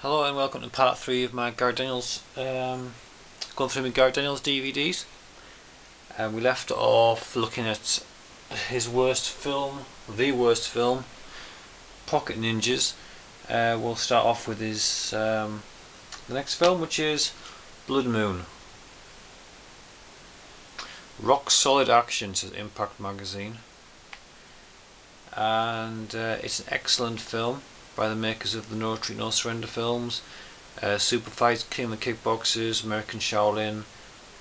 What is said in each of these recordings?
Hello and welcome to part 3 of my Gareth Daniels, going through my Gareth Daniels DVDs. We left off looking at his worst film, the worst film, Pocket Ninjas. We'll start off with his the next film, which is Blood Moon. Rock solid action, says Impact Magazine, and it's an excellent film by the makers of the No Retreat No Surrender films, Super Fight, King of the Kickboxers, American Shaolin,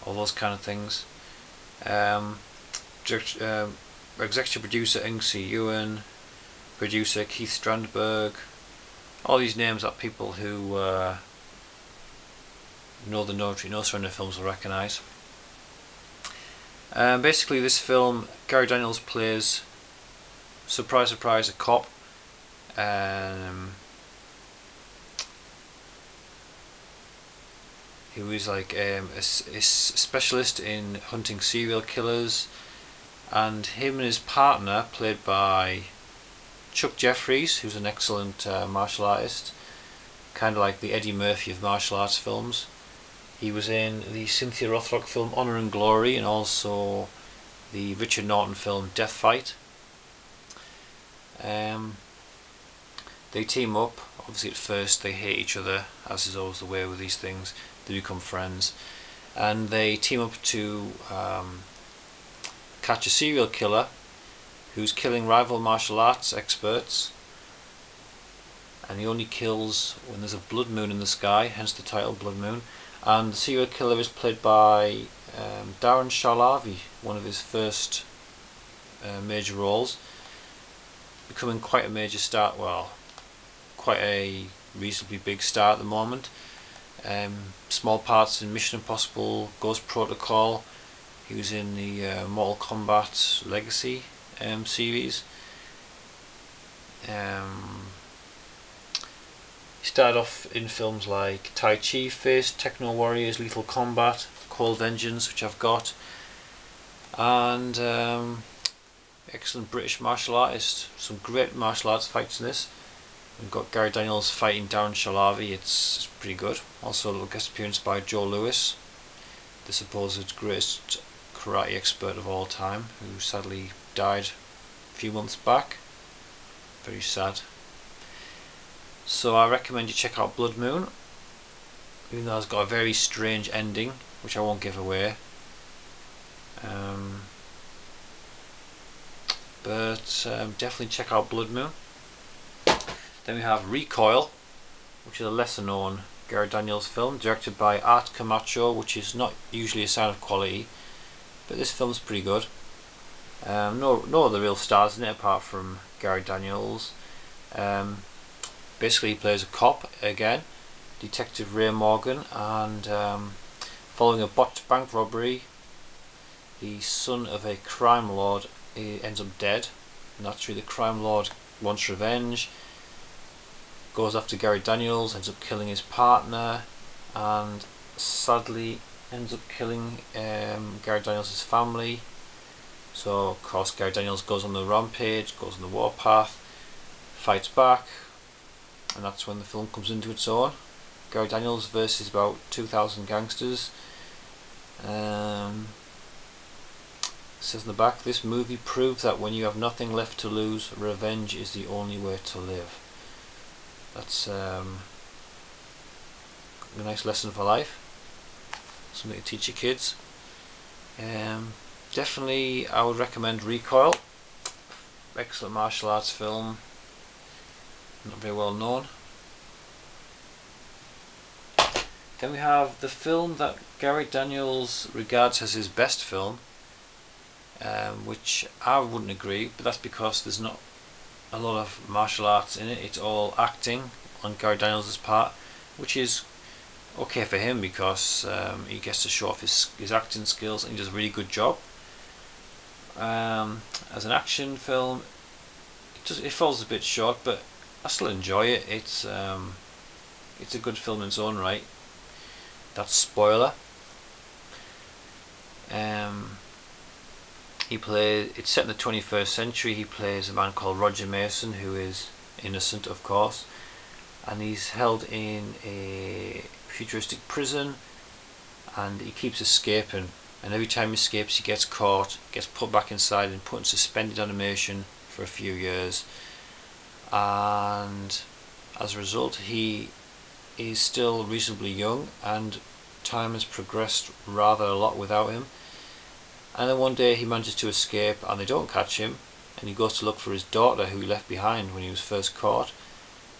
all those kind of things. Executive producer Ng See Yuen, producer Keith Strandberg. All these names are people who know the No Retreat No Surrender films will recognise. Basically, this film, Gareth Daniels plays, surprise surprise, a cop. He was like a specialist in hunting serial killers, and him and his partner, played by Chuck Jeffries, who's an excellent martial artist, kind of like the Eddie Murphy of martial arts films. He was in the Cynthia Rothrock film Honor and Glory, and also the Richard Norton film Death Fight. They team up. Obviously at first they hate each other, as is always the way with these things. They become friends, and they team up to catch a serial killer who's killing rival martial arts experts, and he only kills when there's a blood moon in the sky, hence the title Blood Moon. And the serial killer is played by Darren Charlavy, one of his first major roles, becoming quite a major star, well, quite a reasonably big star at the moment. Small parts in Mission Impossible, Ghost Protocol. He was in the Mortal Kombat Legacy series. He started off in films like Tai Chi Fist, Techno Warriors, Lethal Combat, Cold Vengeance, which I've got, and excellent British martial artist. Some great martial arts fights in this. We've got Gareth Daniels fighting Darren Charlavy. It's pretty good. Also a little guest appearance by Joe Lewis, the supposed greatest karate expert of all time, who sadly died a few months back. Very sad. So I recommend you check out Blood Moon, even though it's got a very strange ending, which I won't give away. Definitely check out Blood Moon. Then we have Recoil, which is a lesser known Gareth Daniels film, directed by Art Camacho, which is not usually a sign of quality, but this film's pretty good. No other real stars in it apart from Gareth Daniels. Basically he plays a cop again, Detective Ray Morgan, and following a botched bank robbery, the son of a crime lord ends up dead. Naturally the crime lord wants revenge, goes after Gareth Daniels, ends up killing his partner, and sadly ends up killing Gareth Daniels' family. So of course Gareth Daniels goes on the rampage, goes on the warpath, fights back, and that's when the film comes into its own. Gareth Daniels versus about 2,000 gangsters. Says in the back, this movie proves that when you have nothing left to lose, revenge is the only way to live. That's a nice lesson for life, something to teach your kids. Definitely I would recommend Recoil. Excellent martial arts film, not very well known. Then we have the film that Gareth Daniels regards as his best film, which I wouldn't agree, but that's because there's not a lot of martial arts in it. It's all acting on Gareth Daniels' part, which is okay for him because he gets to show off his acting skills, and he does a really good job. As an action film, it falls a bit short, but I still enjoy it. It's a good film in its own right. That's spoiler. It's set in the 21st century. He plays a man called Roger Mason, who is innocent, of course, and he's held in a futuristic prison, and he keeps escaping, and every time he escapes he gets caught, gets put back inside and put in suspended animation for a few years, and as a result he is still reasonably young, and time has progressed rather a lot without him. And then one day he manages to escape and they don't catch him, and he goes to look for his daughter who he left behind when he was first caught.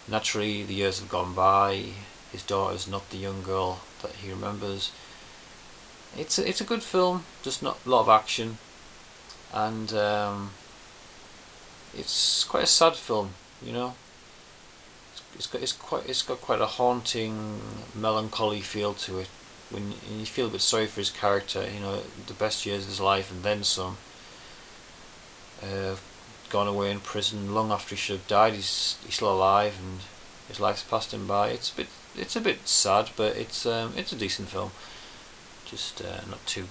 Naturally, the years have gone by, his daughter's not the young girl that he remembers. It's a good film, just not a lot of action, and it's quite a sad film, you know. It's got quite a haunting, melancholy feel to it. When you feel a bit sorry for his character, you know, the best years of his life and then some. Gone away in prison long after he should have died. He's still alive and his life's passed him by. It's a bit sad, but it's a decent film. Just not too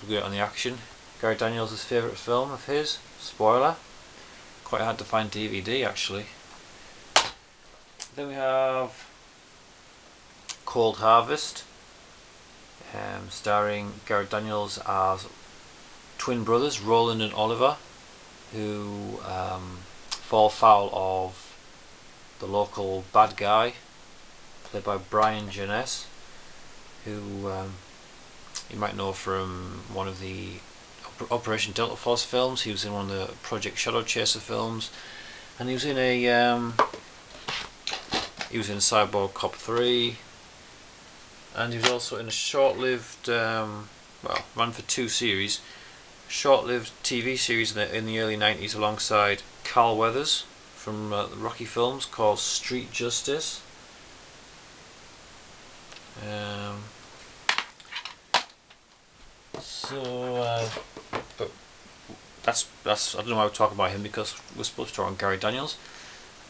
great on the action. Gary Daniels' favourite film of his. Spoiler. Quite hard to find DVD actually. Then we have Cold Harvest, starring Gary Daniels as twin brothers Roland and Oliver, who fall foul of the local bad guy played by Brian Jones, who you might know from one of the Operation Delta Force films. He was in one of the Project Shadow Chaser films, and he was in Cyborg Cop 3, and he was also in a short-lived, ran for 2 series, short-lived TV series in the early 90s alongside Carl Weathers from the Rocky films called Street Justice. But that's I don't know why we're talking about him, because we're supposed to talk on Gary Daniels.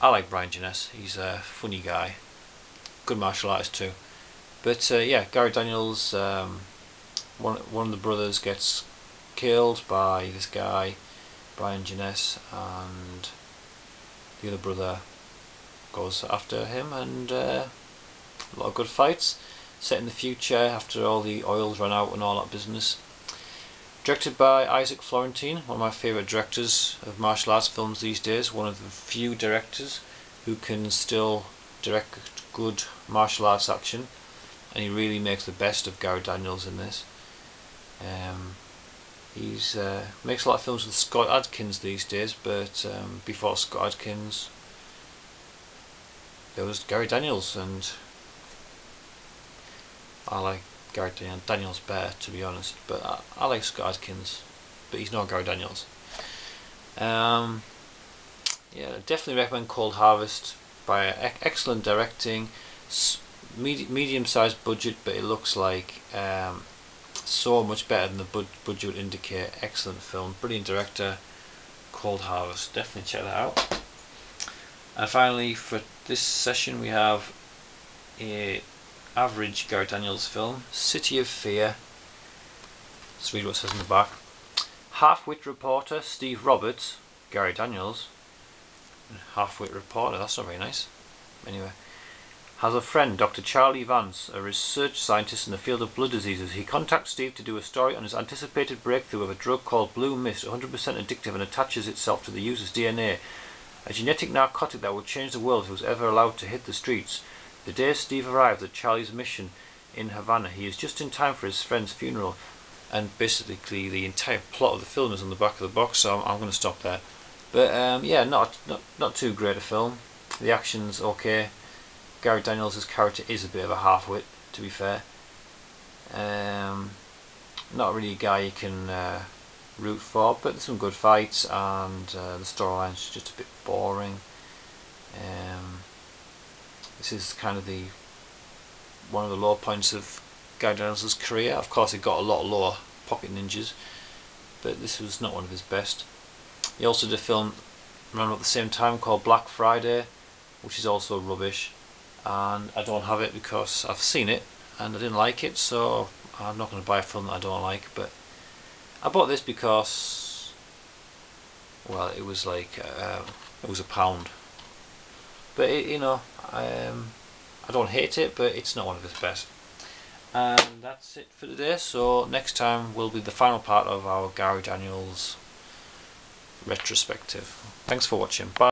I like Brian Jones. He's a funny guy, good martial artist too. But yeah, Gary Daniels, one of the brothers gets killed by this guy, Brian Jones, and the other brother goes after him, and a lot of good fights. Set in the future after all the oil's run out and all that business. Directed by Isaac Florentine, one of my favourite directors of martial arts films these days. One of the few directors who can still direct good martial arts action, and he really makes the best of Gary Daniels in this. He's makes a lot of films with Scott Adkins these days, but before Scott Adkins there was Gary Daniels, and I like Gary Daniels better, to be honest, but I like Scott Adkins, but he's not Gary Daniels. Yeah, definitely recommend Cold Harvest. By excellent directing, medium-sized budget, but it looks like so much better than the budget would indicate. Excellent film, brilliant director. Cold Harvest, definitely check that out. And finally, for this session, we have a average Gary Daniels film, City of Fear. Let's read what it says in the back. Half-wit reporter Steve Roberts, Gary Daniels. Half-wit reporter, that's not very nice. Anyway, has a friend, Dr. Charlie Vance, a research scientist in the field of blood diseases. He contacts Steve to do a story on his anticipated breakthrough of a drug called Blue Mist, 100% addictive and attaches itself to the user's DNA. A genetic narcotic that will change the world if it was ever allowed to hit the streets. The day Steve arrives at Charlie's mission in Havana, he is just in time for his friend's funeral. And basically the entire plot of the film is on the back of the box, so I'm going to stop there. But yeah, not too great a film. The action's okay. Gary Daniels' character is a bit of a half-wit, to be fair. Not really a guy you can root for, but there's some good fights, and the storyline's just a bit boring. This is kind of one of the low points of Gary Daniels' career. Of course, he got a lot lower, Pocket Ninjas, but this was not one of his best. He also did a film around about the same time called Black Friday, which is also rubbish, and I don't have it because I've seen it and I didn't like it, so I'm not going to buy a film that I don't like. But I bought this because, well, it was like it was £1, but you know, I don't hate it, but it's not one of his best. And that's it for today. So next time will be the final part of our Gary Daniels retrospective. Thanks for watching. Bye.